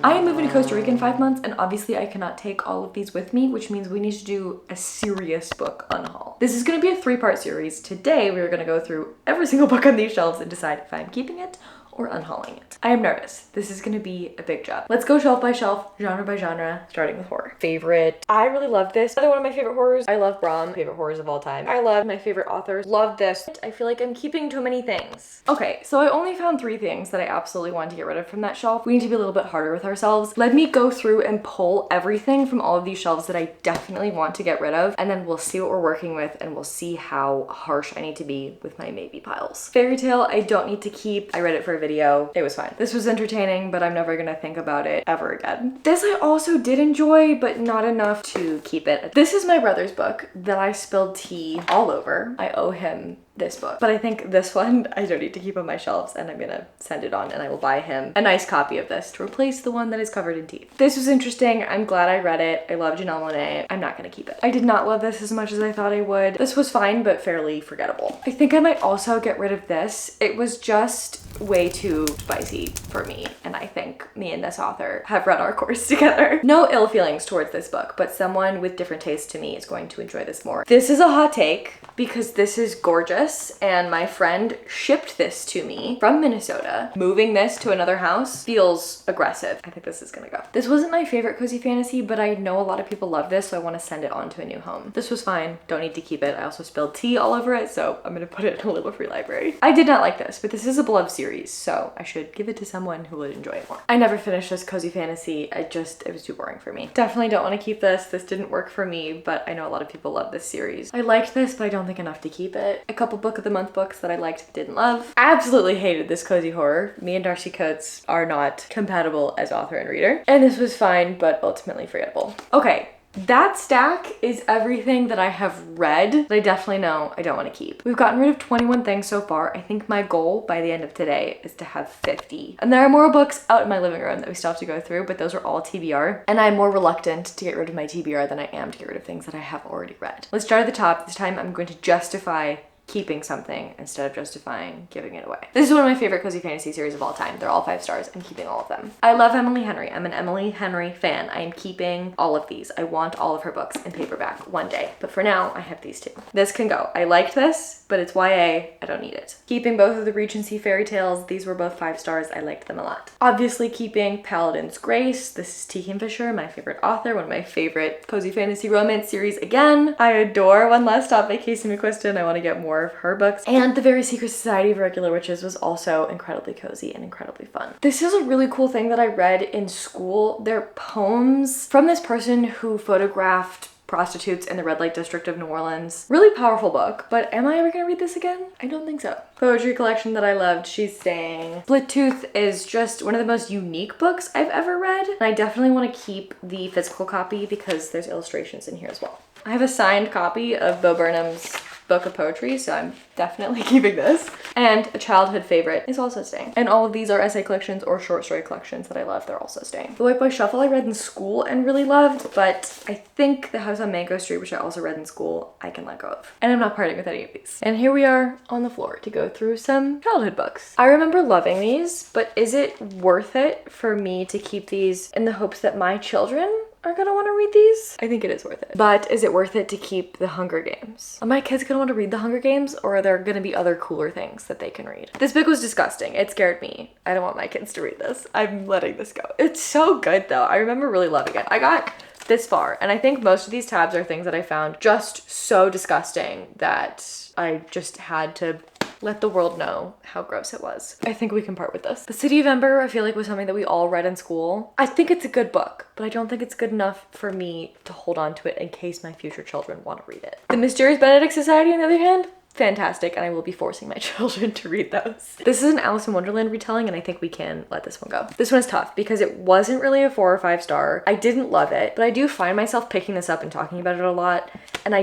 I am moving to Costa Rica in 5 months, and obviously I cannot take all of these with me, which means we need to do a serious book unhaul. This is going to be a 3-part series. Today we are going to go through every single book on these shelves and decide if I'm keeping it or unhauling it. I am nervous. This is gonna be a big job. Let's go shelf by shelf, genre by genre, starting with horror. Favorite. I really love this. Another one of my favorite horrors. I love Brom. Favorite horrors of all time. I love my favorite authors. Love this. I feel like I'm keeping too many things. Okay, so I only found 3 things that I absolutely want to get rid of from that shelf. We need to be a little bit harder with ourselves. Let me go through and pull everything from all of these shelves that I definitely want to get rid of, and then we'll see what we're working with and we'll see how harsh I need to be with my maybe piles. Fairy tale, I don't need to keep. I read it for a video. It was fine. This was entertaining, but I'm never gonna think about it ever again. This I also did enjoy, but not enough to keep it. This is my brother's book that I spilled tea all over. I owe him this book, but I think this one I don't need to keep on my shelves, and I'm gonna send it on and I will buy him a nice copy of this to replace the one that is covered in teeth. This was interesting. I'm glad I read it. I love Janelle Monáe. I'm not gonna keep it. I did not love this as much as I thought I would. This was fine, but fairly forgettable. I think I might also get rid of this. It was just way too spicy for me, and I think me and this author have read our course together. No ill feelings towards this book, but someone with different tastes to me is going to enjoy this more. This is a hot take because this is gorgeous, and my friend shipped this to me from Minnesota. Moving this to another house feels aggressive. I think this is gonna go. This wasn't my favorite cozy fantasy, but I know a lot of people love this, so I want to send it on to a new home. This was fine. Don't need to keep it. I also spilled tea all over it, so I'm gonna put it in a little free library. I did not like this, but this is a beloved series, so I should give it to someone who would enjoy it more. I never finished this cozy fantasy. It was too boring for me. Definitely don't want to keep this. This didn't work for me, but I know a lot of people love this series. I liked this, but I don't think enough to keep it. A couple book of the month books that I liked, didn't love. Absolutely hated this cozy horror. Me and Darcy Coates are not compatible as author and reader. And this was fine, but ultimately forgettable. Okay. That stack is everything that I have read that I definitely know I don't want to keep. We've gotten rid of 21 things so far. I think my goal by the end of today is to have 50. And there are more books out in my living room that we still have to go through, but those are all TBR. And I'm more reluctant to get rid of my TBR than I am to get rid of things that I have already read. Let's start at the top. This time I'm going to justify keeping something instead of justifying giving it away. This is one of my favorite cozy fantasy series of all time. They're all 5 stars. I'm keeping all of them. I love Emily Henry. I'm an Emily Henry fan. I am keeping all of these. I want all of her books in paperback one day. But for now, I have these 2. This can go. I liked this, but it's YA. I don't need it. Keeping both of the Regency fairy tales. These were both 5 stars. I liked them a lot. Obviously keeping Paladin's Grace. This is T. Kim Fisher, my favorite author, one of my favorite cozy fantasy romance series again. I adore One Last Stop by Casey McQuiston. I want to get more of her books. And The Very Secret Society of Regular Witches was also incredibly cozy and incredibly fun. This is a really cool thing that I read in school. They're poems from this person who photographed prostitutes in the red light district of New Orleans. Really powerful book, but am I ever gonna read this again? I don't think so. Poetry collection that I loved, she's staying. Split Tooth is just one of the most unique books I've ever read, and I definitely want to keep the physical copy because there's illustrations in here as well. I have a signed copy of Bo Burnham's book of poetry, so I'm definitely keeping this. And a childhood favorite is also staying. And all of these are essay collections or short story collections that I love. They're also staying. The White Boy Shuffle I read in school and really loved, but I think The House on Mango Street, which I also read in school, I can let go of. And I'm not parting with any of these. And here we are on the floor to go through some childhood books. I remember loving these, but is it worth it for me to keep these in the hopes that my children are gonna want to read these? I think it is worth it. But is it worth it to keep The Hunger Games? Are my kids gonna want to read The Hunger Games, or are there gonna be other cooler things that they can read? This book was disgusting. It scared me. I don't want my kids to read this. I'm letting this go. It's so good though. I remember really loving it. I got this far, and I think most of these tabs are things that I found just so disgusting that I just had to let the world know how gross it was. I think we can part with this. The City of Ember, I feel like, was something that we all read in school. I think it's a good book, but I don't think it's good enough for me to hold on to it in case my future children want to read it. The Mysterious Benedict Society, on the other hand, fantastic, and I will be forcing my children to read those. This is an Alice in Wonderland retelling, and I think we can let this one go. This one is tough because it wasn't really a 4 or 5 star. I didn't love it, but I do find myself picking this up and talking about it a lot, and I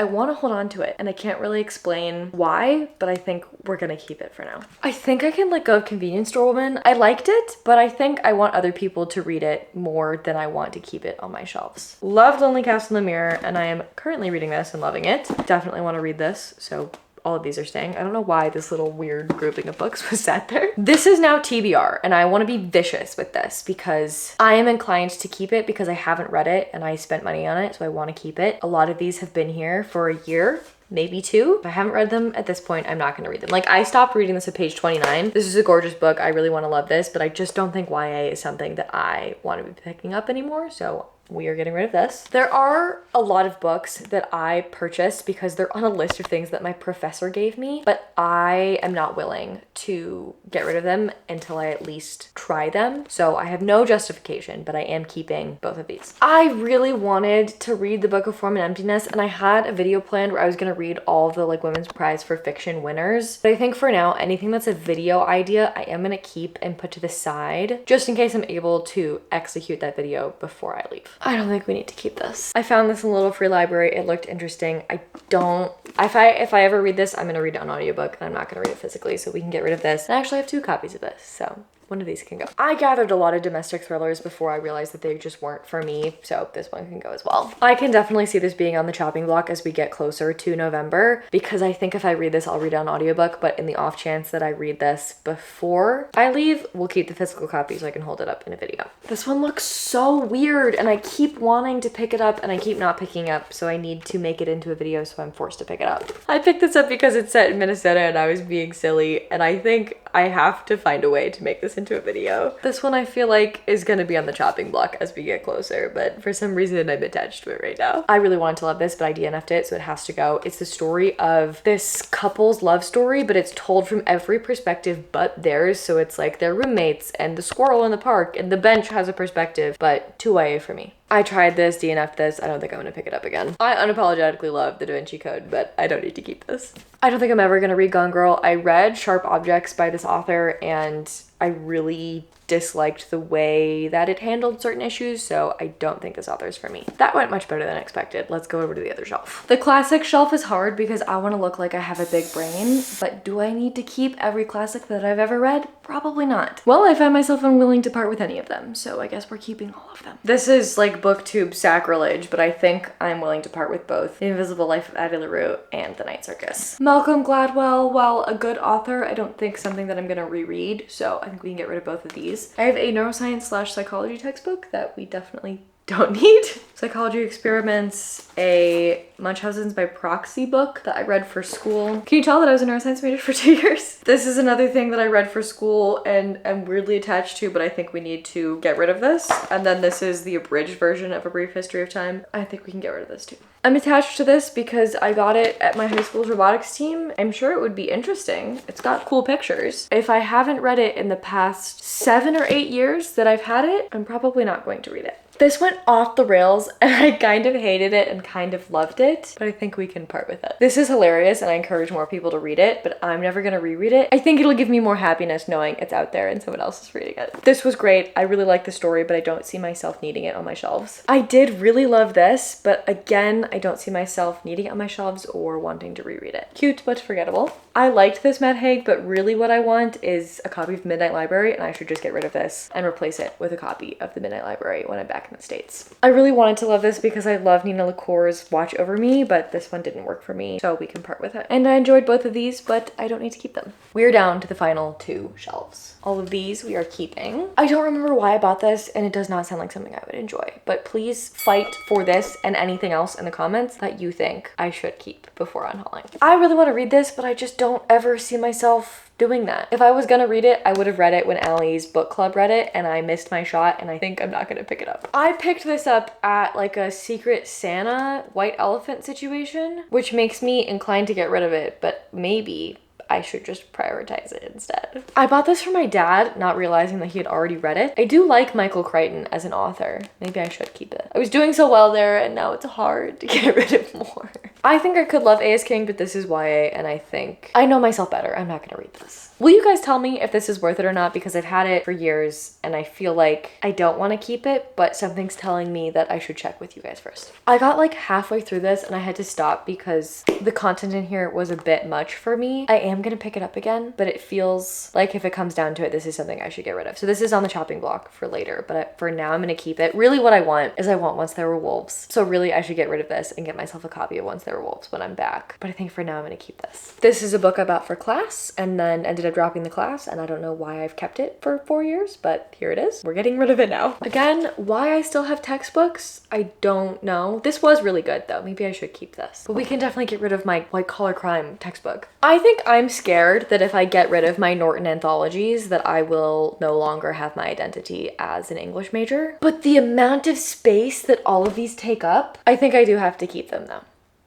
want to hold on to it, and I can't really explain why, but I think we're gonna keep it for now. I think I can let go of Convenience Store Woman. I liked it, but I think I want other people to read it more than I want to keep it on my shelves. Loved Lonely Castle in the Mirror, and I am currently reading this and loving it. Definitely want to read this, so all of these are staying. I don't know why this little weird grouping of books was sat there. This is now TBR, and I want to be vicious with this because I am inclined to keep it because I haven't read it and I spent money on it, so I want to keep it. A lot of these have been here for a year, maybe 2. If I haven't read them at this point, I'm not going to read them. Like, I stopped reading this at page 29. This is a gorgeous book. I really want to love this, but I just don't think YA is something that I want to be picking up anymore, so we are getting rid of this. There are a lot of books that I purchased because they're on a list of things that my professor gave me, but I am not willing to get rid of them until I at least try them. So I have no justification, but I am keeping both of these. I really wanted to read The Book of Form and Emptiness, and I had a video planned where I was gonna read all of the like Women's Prize for Fiction winners. But I think for now, anything that's a video idea, I am gonna keep and put to the side just in case I'm able to execute that video before I leave. I don't think we need to keep this. I found this in a little free library. It looked interesting. If I ever read this, I'm gonna read it on audiobook, and I'm not gonna read it physically, so we can get rid of this. And I actually have 2 copies of this, so one of these can go. I gathered a lot of domestic thrillers before I realized that they just weren't for me, so this one can go as well. I can definitely see this being on the chopping block as we get closer to November, because I think if I read this, I'll read it on audiobook, but in the off chance that I read this before I leave, we'll keep the physical copy so I can hold it up in a video. This one looks so weird, and I keep wanting to pick it up, and I keep not picking up, so I need to make it into a video, so I'm forced to pick it up. I picked this up because it's set in Minnesota, and I was being silly, and I think I have to find a way to make this into a video. This one I feel like is gonna be on the chopping block as we get closer, but for some reason I'm attached to it right now. I really wanted to love this, but I DNF'd it, so it has to go. It's the story of this couple's love story, but it's told from every perspective but theirs, so it's like their roommates and the squirrel in the park and the bench has a perspective, but 2YA for me. I tried this, DNF'd this. I don't think I'm gonna pick it up again. I unapologetically love the Da Vinci Code, but I don't need to keep this. I don't think I'm ever gonna read Gone Girl. I read Sharp Objects by this author, and I really disliked the way that it handled certain issues, so I don't think this author is for me. That went much better than expected. Let's go over to the other shelf. The classic shelf is hard because I want to look like I have a big brain, but do I need to keep every classic that I've ever read? Probably not. Well, I find myself unwilling to part with any of them, so I guess we're keeping all of them. This is like booktube sacrilege, but I think I'm willing to part with both The Invisible Life of Addie LaRue and The Night Circus. Malcolm Gladwell, while a good author, I don't think something that I'm gonna reread, so I think we can get rid of both of these. I have a neuroscience/psychology textbook that we definitely don't need. Psychology Experiments, a Munchausen's by Proxy book that I read for school. Can you tell that I was a neuroscience major for 2 years? This is another thing that I read for school and am weirdly attached to, but I think we need to get rid of this. And then this is the abridged version of A Brief History of Time. I think we can get rid of this too. I'm attached to this because I got it at my high school's robotics team. I'm sure it would be interesting. It's got cool pictures. If I haven't read it in the past 7 or 8 years that I've had it, I'm probably not going to read it. This went off the rails and I kind of hated it and kind of loved it, but I think we can part with it. This is hilarious and I encourage more people to read it, but I'm never gonna reread it. I think it'll give me more happiness knowing it's out there and someone else is reading it. This was great. I really like the story, but I don't see myself needing it on my shelves. I did really love this, but again, I don't see myself needing it on my shelves or wanting to reread it. Cute, but forgettable. I liked this Matt Haig, but really what I want is a copy of Midnight Library, and I should just get rid of this and replace it with a copy of the Midnight Library when I'm back in the States. I really wanted to love this because I love Nina LaCour's Watch Over Me, but this one didn't work for me, so we can part with it. And I enjoyed both of these, but I don't need to keep them. We're down to the final 2 shelves. All of these we are keeping. I don't remember why I bought this, and it does not sound like something I would enjoy, but please fight for this and anything else in the comments that you think I should keep before unhauling. I really want to read this, but I just don't ever see myself doing that. If I was gonna read it, I would have read it when Allie's book club read it, and I missed my shot, and I think I'm not gonna pick it up. I picked this up at like a Secret Santa white elephant situation, which makes me inclined to get rid of it, but maybe I should just prioritize it instead. I bought this for my dad, not realizing that he had already read it. I do like Michael Crichton as an author. Maybe I should keep it. I was doing so well there, and now it's hard to get rid of more. I think I could love A.S. King, but this is YA, and I think I know myself better. I'm not gonna read this. Will you guys tell me if this is worth it or not? Because I've had it for years, and I feel like I don't want to keep it, but something's telling me that I should check with you guys first. I got like halfway through this, and I had to stop because the content in here was a bit much for me. I am gonna pick it up again, but it feels like if it comes down to it, this is something I should get rid of. So this is on the chopping block for later, but for now I'm gonna keep it. Really what I want is I want Once There Were Wolves. So really I should get rid of this and get myself a copy of Once There werewolves when I'm back. But I think for now I'm gonna keep this. This is a book I bought for class and then ended up dropping the class, and I don't know why I've kept it for 4 years, but here it is. We're getting rid of it now. Again, why I still have textbooks, I don't know. This was really good though. Maybe I should keep this. But we can definitely get rid of my white collar crime textbook. I think I'm scared that if I get rid of my Norton anthologies that I will no longer have my identity as an English major. But the amount of space that all of these take up, I think I do have to keep them though,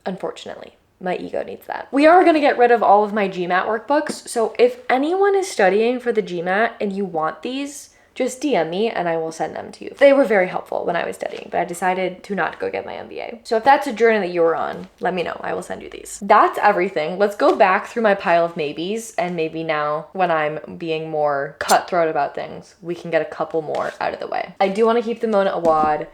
unfortunately. My ego needs that. We are gonna get rid of all of my GMAT workbooks. So if anyone is studying for the GMAT and you want these, just DM me and I will send them to you. They were very helpful when I was studying, but I decided to not go get my MBA. So if that's a journey that you're on, let me know. I will send you these. That's everything. Let's go back through my pile of maybes, and maybe now when I'm being more cutthroat about things, we can get a couple more out of the way. I do want to keep the Mona Awad.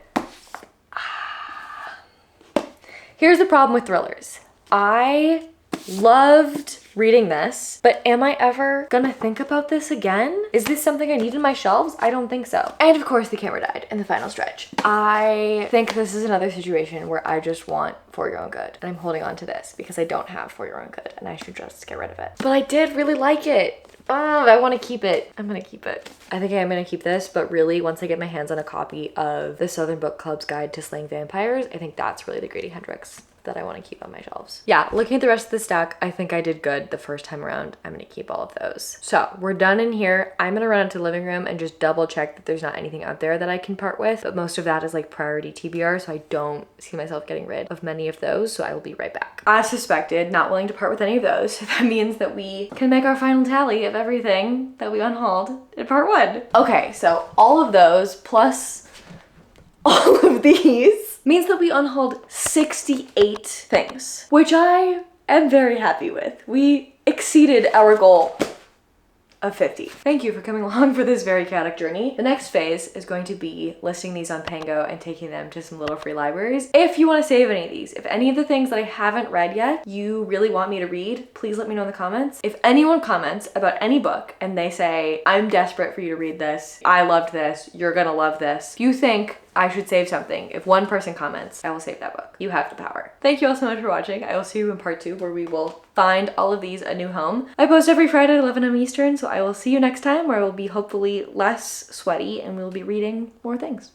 Here's the problem with thrillers. I loved reading this, but am I ever gonna think about this again? Is this something I need in my shelves? I don't think so. And of course the camera died in the final stretch. I think this is another situation where I just want For Your Own Good, and I'm holding on to this because I don't have For Your Own Good and I should just get rid of it. But I did really like it. Oh, I want to keep it. I'm gonna keep it. I think I am gonna keep this, but really once I get my hands on a copy of the Southern Book Club's Guide to Slaying Vampires, I think that's really the Grady Hendrix that I want to keep on my shelves. Yeah, looking at the rest of the stack, I think I did good the first time around. I'm gonna keep all of those. So we're done in here. I'm gonna run into the living room and just double check that there's not anything out there that I can part with, but most of that is like priority TBR, so I don't see myself getting rid of many of those, so I will be right back. As suspected, not willing to part with any of those. That means that we can make our final tally of everything that we unhauled in part 1. Okay, so all of those plus all of these means that we unhauled 68 things, which I am very happy with. We exceeded our goal of 50. Thank you for coming along for this very chaotic journey. The next phase is going to be listing these on Pango and taking them to some little free libraries. If you want to save any of these, if any of the things that I haven't read yet you really want me to read, please let me know in the comments. If anyone comments about any book and they say, I'm desperate for you to read this, I loved this, you're gonna love this, if you think I should save something, if one person comments, I will save that book. You have the power. Thank you all so much for watching. I will see you in part 2 where we will find all of these a new home. I post every Friday at 11 a.m. Eastern, so I will see you next time where I will be hopefully less sweaty and we'll be reading more things.